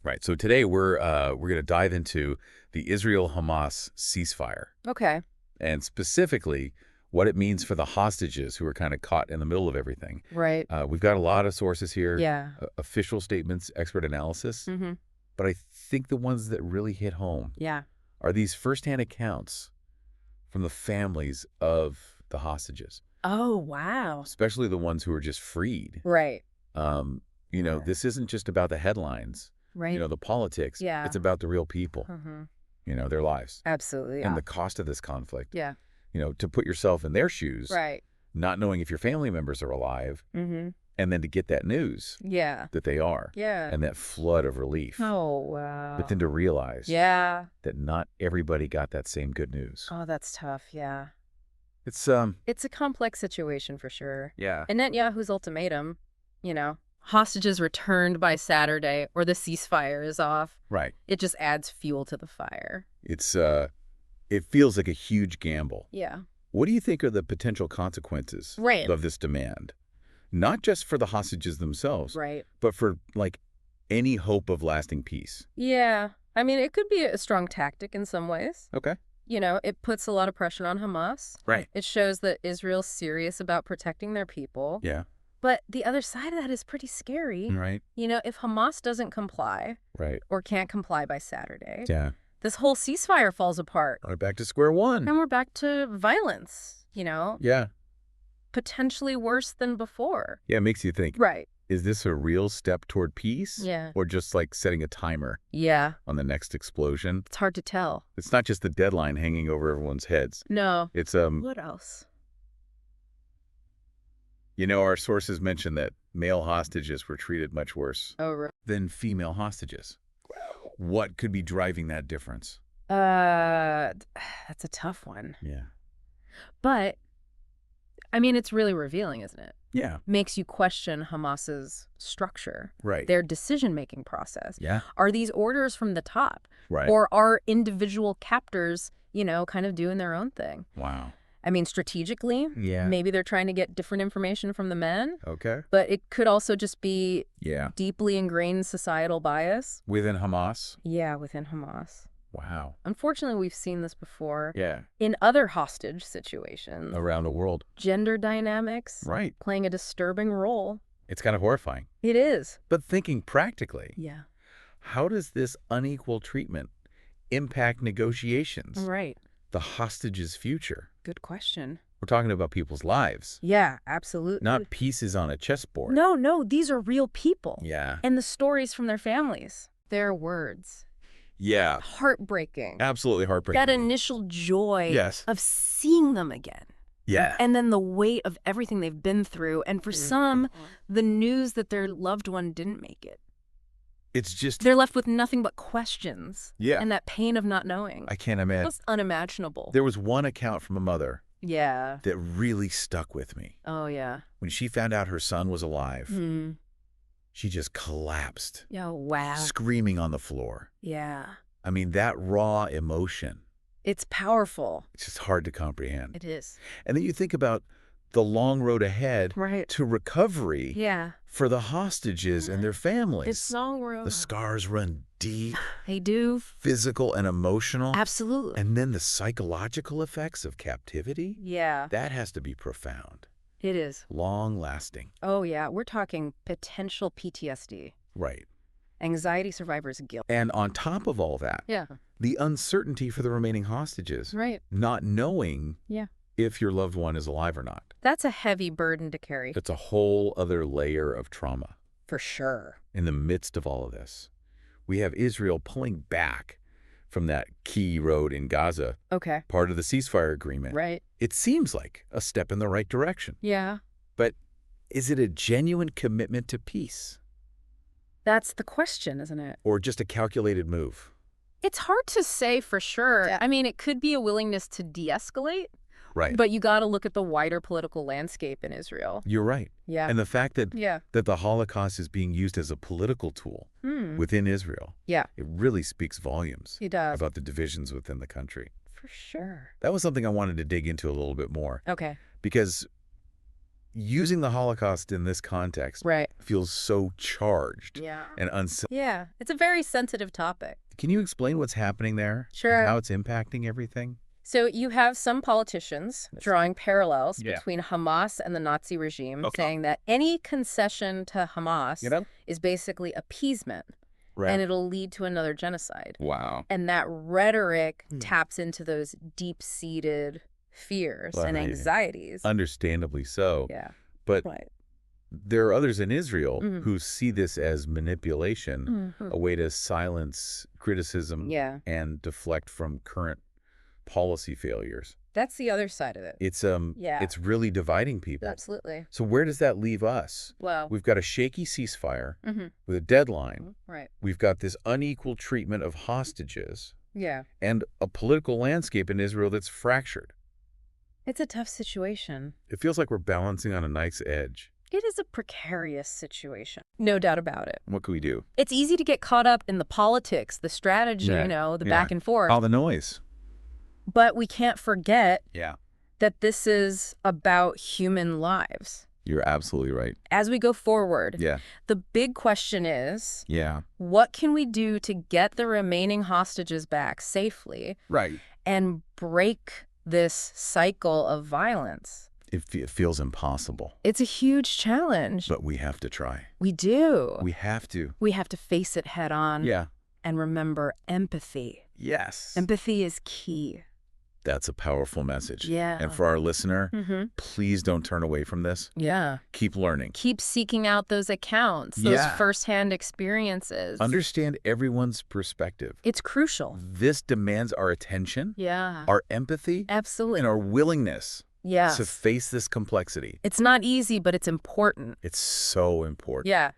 Right. So today we're going to dive into the Israel-Hamas ceasefire, Okay. and specifically what it means for the hostages who are kind of caught in the middle of everything. Right. We've got a lot of sources here, Yeah. official statements, expert analysis, Mm-hmm. but I think the ones that really hit home Yeah. are these firsthand accounts from the families of the hostages, Oh, wow. especially the ones who were just freed. Right. This isn't just about the headlines, Right. the politics. Yeah. It's about the real people, Mm-hmm. their lives Absolutely. and Yeah. the cost of this conflict. Yeah. To put yourself in their shoes, Right. not knowing if your family members are alive, Mm-hmm. and then to get that news Yeah. that they are, Yeah. and that flood of relief. Oh, wow. But then to realize Yeah. that not everybody got that same good news. Oh, that's tough. Yeah. It's It's a complex situation for sure. yeah. And Netanyahu's ultimatum, hostages returned by Saturday or the ceasefire is off. Right. It just adds fuel to the fire. It feels like a huge gamble. Yeah. What do you think are the potential consequences Right. of this demand? Not just for the hostages themselves, Right. but for any hope of lasting peace. Yeah. I mean, it could be a strong tactic in some ways. Okay. It puts a lot of pressure on Hamas. Right. It shows that Israel's serious about protecting their people. Yeah. But the other side of that is pretty scary. Right. If Hamas doesn't comply Right. or can't comply by Saturday, Yeah. this whole ceasefire falls apart. Right back to square one. And we're back to violence, Yeah. potentially worse than before. Yeah, it makes you think, Right. is this a real step toward peace? Yeah. Or just like setting a timer Yeah. on the next explosion? It's hard to tell. It's not just the deadline hanging over everyone's heads. No. It's, What else? our sources mention that male hostages were treated much worse Oh, than female hostages. What could be driving that difference? that's a tough one. Yeah. But, I mean, it's really revealing, isn't it? Yeah. Makes you question Hamas's structure, Right. their decision-making process. Yeah. Are these orders from the top? Right. Or are individual captors, kind of doing their own thing? Wow. I mean, strategically, Yeah. maybe they're trying to get different information from the men, Okay. but it could also just be Yeah. deeply ingrained societal bias. Within Hamas? Yeah, within Hamas. Wow. Unfortunately, we've seen this before Yeah. in other hostage situations. Around the world. Gender dynamics Right. playing a disturbing role. It's kind of horrifying. It is. But thinking practically, Yeah. how does this unequal treatment impact negotiations? Right. The hostages' future? Good question. We're talking about people's lives, Yeah, absolutely. not pieces on a chessboard. No, these are real people. Yeah. And the stories from their families. Their words. Yeah. Heartbreaking. Absolutely heartbreaking. That initial joy Yes. of seeing them again. Yeah. And then the weight of everything they've been through. And for some, the news that their loved one didn't make it. It's just, They're left with nothing but questions. Yeah. And that pain of not knowing. I can't imagine. It's unimaginable. There was one account from a mother Yeah. that really stuck with me. Oh, yeah. When she found out her son was alive, Hmm. she just collapsed, Oh, wow. screaming on the floor. Yeah. I mean, that raw emotion, It's powerful. it's just hard to comprehend. It is. And then you think about the long road ahead Right. to recovery Yeah. for the hostages and their families. It's long road. The scars run deep, They do. physical and emotional. Absolutely. And then the psychological effects of captivity, Yeah, that has to be profound, it is. long lasting. Oh, yeah. We're talking potential PTSD. Right. Anxiety survivors' guilt. And on top of all that, Yeah. the uncertainty for the remaining hostages, Right. not knowing Yeah. if your loved one is alive or not. That's a heavy burden to carry. It's a whole other layer of trauma. For sure. In the midst of all of this, we have Israel pulling back from that key road in Gaza, Okay. part of the ceasefire agreement. Right. It seems like a step in the right direction. Yeah. But is it a genuine commitment to peace? That's the question, isn't it? Or just a calculated move? It's hard to say for sure. I mean, it could be a willingness to de-escalate, Right. but you got to look at the wider political landscape in Israel. You're right. Yeah. And the fact that Yeah. the Holocaust is being used as a political tool within Israel, Yeah. it really speaks volumes It does. about the divisions within the country. For sure. That was something I wanted to dig into a little bit more. Okay. Because, using the Holocaust in this context Right. feels so charged Yeah. and Yeah. It's a very sensitive topic. Can you explain what's happening there? Sure. And how it's impacting everything? So you have some politicians drawing parallels Yeah. between Hamas and the Nazi regime, Okay. saying that any concession to Hamas is basically appeasement, Right. and it'll lead to another genocide. Wow. And that rhetoric taps into those deep-seated fears and Right. anxieties. Understandably so. Yeah. But Right. there are others in Israel Mhm. who see this as manipulation, Mhm. a way to silence criticism Yeah. and deflect from current policy failures. That's the other side of it. Yeah. It's really dividing people. Absolutely. So where does that leave us? Well. We've got a shaky ceasefire Mhm. with a deadline. Right. We've got this unequal treatment of hostages Yeah. and a political landscape in Israel that's fractured. It's a tough situation. It feels like we're balancing on a knife's edge. It is a precarious situation. No doubt about it. What can we do? It's easy to get caught up in the politics, the strategy, the back and forth. All the noise. But we can't forget Yeah. that this is about human lives. You're absolutely right. As we go forward, Yeah. the big question is, Yeah. what can we do to get the remaining hostages back safely Right. and break this cycle of violence? It feels impossible, It's a huge challenge. but we have to try. We do. We have to. We have to face it head on. Yeah. And remember empathy. Yes. Empathy is key. That's a powerful message. Yeah. And for our listener, Mm-hmm. please don't turn away from this. Yeah. Keep learning. Keep seeking out those accounts, those Yeah. firsthand experiences. Understand everyone's perspective. It's crucial. This demands our attention, Yeah. our empathy, Absolutely. and our willingness Yes. to face this complexity. It's not easy, but it's important. It's so important. Yeah.